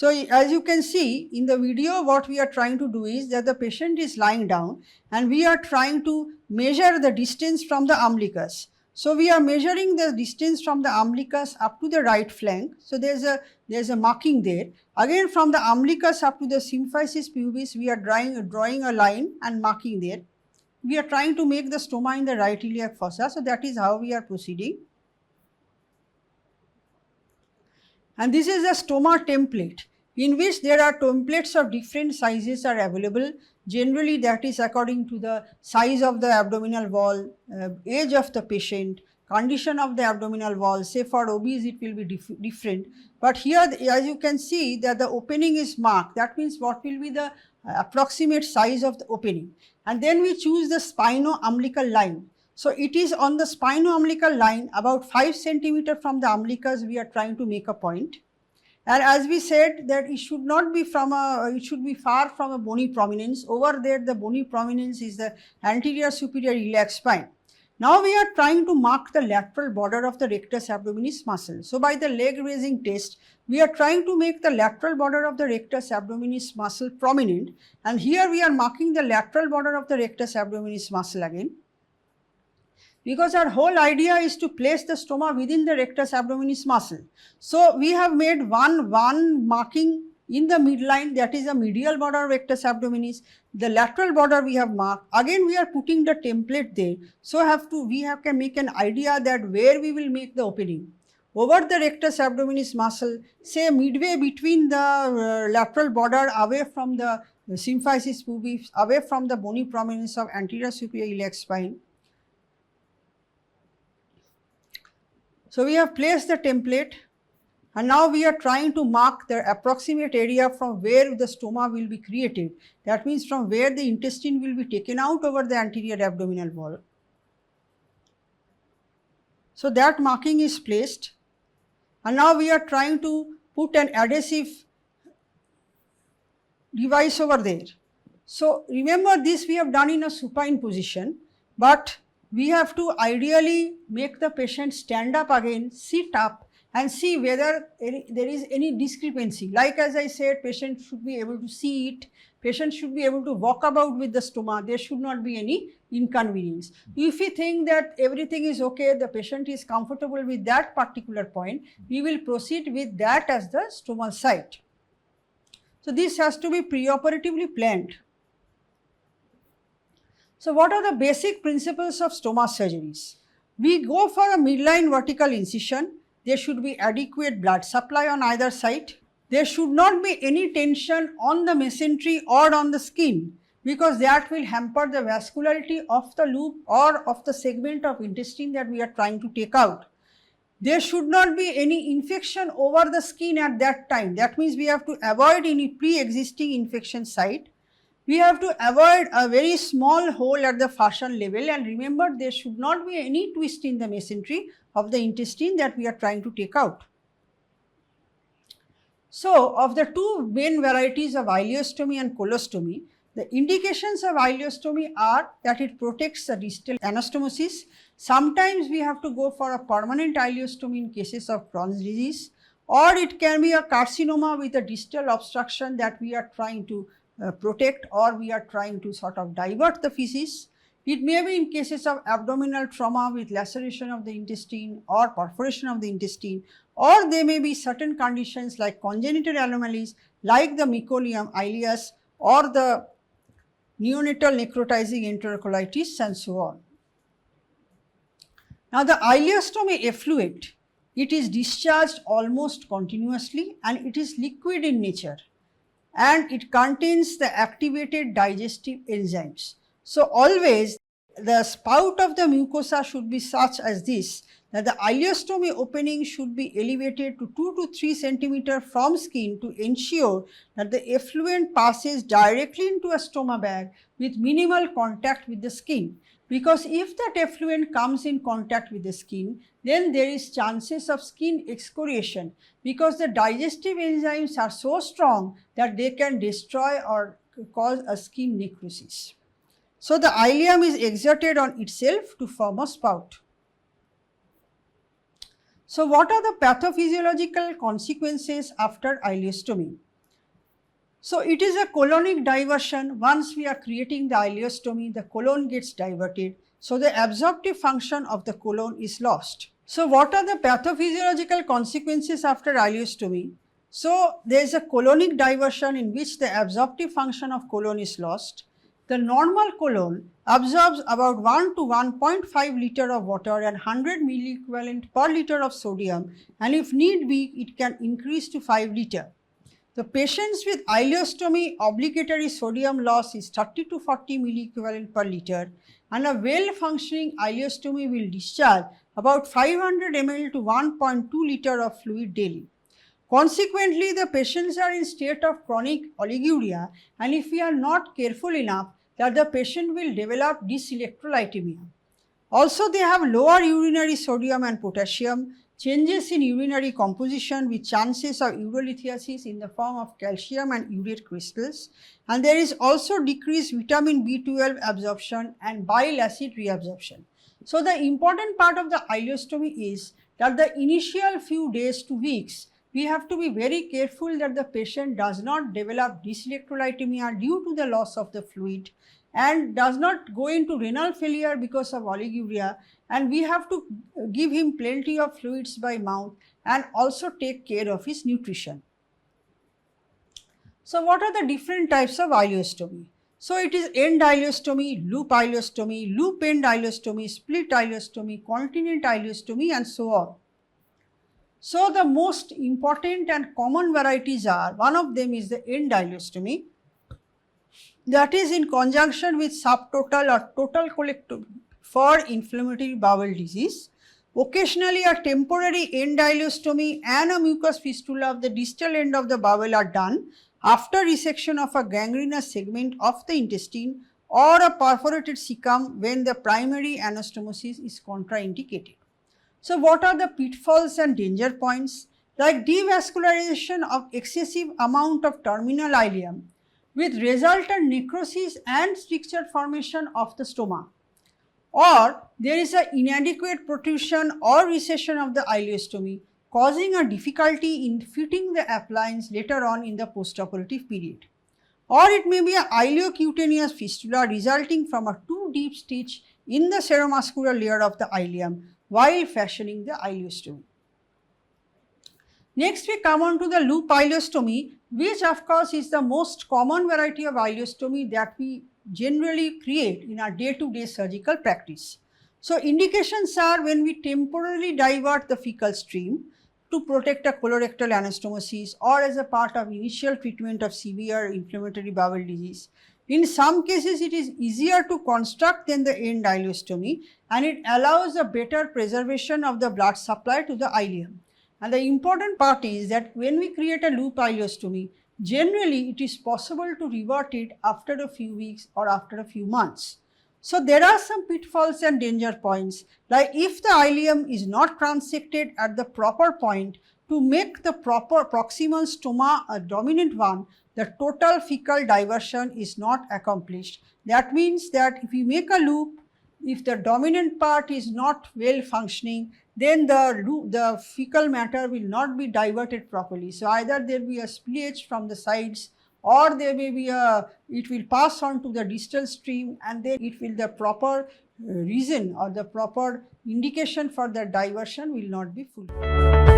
So, as you can see in the video, what we are trying to do is that the patient is lying down and we are trying to measure the distance from the umbilicus. So, we are measuring the distance from the umbilicus up to the right flank. So, there is a marking there. Again, from the umbilicus up to the symphysis pubis, we are drawing a line and marking there. We are trying to make the stoma in the right iliac fossa. So, that is how we are proceeding. And this is a stoma template in which there are templates of different sizes are available. Generally, that is according to the size of the abdominal wall, age of the patient, condition of the abdominal wall. Say for obese it will be different, but here as you can see that the opening is marked. That means what will be the approximate size of the opening, and then we choose the spino-umbilical line. So, it is on the spino-umbilical line about 5 centimeter from the umbilicus we are trying to make a point. And as we said that it should not be it should be far from a bony prominence. Over there the bony prominence is the anterior superior iliac spine. Now, we are trying to mark the lateral border of the rectus abdominis muscle. So, by the leg raising test, we are trying to make the lateral border of the rectus abdominis muscle prominent, and here we are marking the lateral border of the rectus abdominis muscle again, because our whole idea is to place the stoma within the rectus abdominis muscle. So, we have made one marking in the midline, that is the medial border of rectus abdominis. The lateral border we have marked. Again, we are putting the template there. So, we have to make an idea that where we will make the opening. Over the rectus abdominis muscle, say midway between the lateral border, away from the symphysis pubis, away from the bony prominence of anterior superior iliac spine. So, we have placed the template, and now we are trying to mark the approximate area from where the stoma will be created. That means from where the intestine will be taken out over the anterior abdominal wall. So, that marking is placed, and now we are trying to put an adhesive device over there. So, remember this we have done in a supine position, but we have to ideally make the patient stand up again, sit up and see whether there is any discrepancy. Like as I said, patient should be able to see it, patient should be able to walk about with the stoma, there should not be any inconvenience. If we think that everything is okay, the patient is comfortable with that particular point, we will proceed with that as the stomal site. So, this has to be preoperatively planned. So, what are the basic principles of stoma surgeries? We go for a midline vertical incision. There should be adequate blood supply on either side. There should not be any tension on the mesentery or on the skin, because that will hamper the vascularity of the loop or of the segment of intestine that we are trying to take out. There should not be any infection over the skin at that time. That means we have to avoid any pre-existing infection site. We have to avoid a very small hole at the fascial level, and remember there should not be any twist in the mesentery of the intestine that we are trying to take out. So, of the two main varieties of ileostomy and colostomy, the indications of ileostomy are that it protects the distal anastomosis. Sometimes we have to go for a permanent ileostomy in cases of Crohn's disease, or it can be a carcinoma with a distal obstruction that we are trying to protect, or we are trying to sort of divert the feces. It may be in cases of abdominal trauma with laceration of the intestine or perforation of the intestine, or there may be certain conditions like congenital anomalies like the meconium ileus or the neonatal necrotizing enterocolitis and so on. Now, the ileostomy effluent, it is discharged almost continuously and it is liquid in nature, and it contains the activated digestive enzymes. So, always the spout of the mucosa should be such as this, that the ileostomy opening should be elevated to 2 to 3 centimeter from skin to ensure that the effluent passes directly into a stoma bag with minimal contact with the skin. Because if that effluent comes in contact with the skin, then there is chances of skin excoriation, because the digestive enzymes are so strong that they can destroy or cause a skin necrosis. So, the ileum is exerted on itself to form a spout. So, what are the pathophysiological consequences after ileostomy? So it is a colonic diversion. Once we are creating the ileostomy, the colon gets diverted. So the absorptive function of the colon is lost. So what are the pathophysiological consequences after ileostomy? So there is a colonic diversion in which the absorptive function of colon is lost. The normal colon absorbs about 1 to 1.5 liter of water and 100 milliequivalent per liter of sodium, and if need be, it can increase to 5 liter. The patients with ileostomy obligatory sodium loss is 30 to 40 milliequivalent per liter, and a well functioning ileostomy will discharge about 500 ml to 1.2 liter of fluid daily. Consequently, the patients are in state of chronic oliguria, and if we are not careful enough, that the patient will develop dyselectrolytemia. Also, they have lower urinary sodium and potassium, changes in urinary composition with chances of urolithiasis in the form of calcium and urate crystals, and there is also decreased vitamin B12 absorption and bile acid reabsorption. So, the important part of the ileostomy is that the initial few days to weeks, we have to be very careful that the patient does not develop dyselectrolytemia due to the loss of the fluid and does not go into renal failure because of oliguria, and we have to give him plenty of fluids by mouth and also take care of his nutrition. So what are the different types of ileostomy? So it is end ileostomy, loop end ileostomy, split ileostomy, continent ileostomy, and so on. So the most important and common varieties are, one of them is the end ileostomy, that is in conjunction with subtotal or total colectomy for inflammatory bowel disease. Occasionally a temporary end ileostomy and a mucous fistula of the distal end of the bowel are done after resection of a gangrenous segment of the intestine or a perforated cecum when the primary anastomosis is contraindicated. So what are the pitfalls and danger points? Like devascularization of excessive amount of terminal ileum with resultant necrosis and stricture formation of the stoma, or there is an inadequate protrusion or recession of the ileostomy causing a difficulty in fitting the appliance later on in the postoperative period, or it may be an ileocutaneous fistula resulting from a too deep stitch in the seromuscular layer of the ileum while fashioning the ileostomy. Next we come on to the loop ileostomy, which of course is the most common variety of ileostomy that we generally create in our day-to-day surgical practice. So indications are when we temporarily divert the fecal stream to protect a colorectal anastomosis or as a part of initial treatment of severe inflammatory bowel disease. In some cases, it is easier to construct than the end ileostomy, and it allows a better preservation of the blood supply to the ileum. And the important part is that when we create a loop ileostomy, generally it is possible to revert it after a few weeks or after a few months. So there are some pitfalls and danger points, like if the ileum is not transected at the proper point to make the proper proximal stoma a dominant one, the total fecal diversion is not accomplished. That means that if you make a loop, if the dominant part is not well functioning, then the fecal matter will not be diverted properly. So either there will be a spillage from the sides, or there may be it will pass on to the distal stream, and then it will, the proper reason or the proper indication for the diversion will not be fulfilled.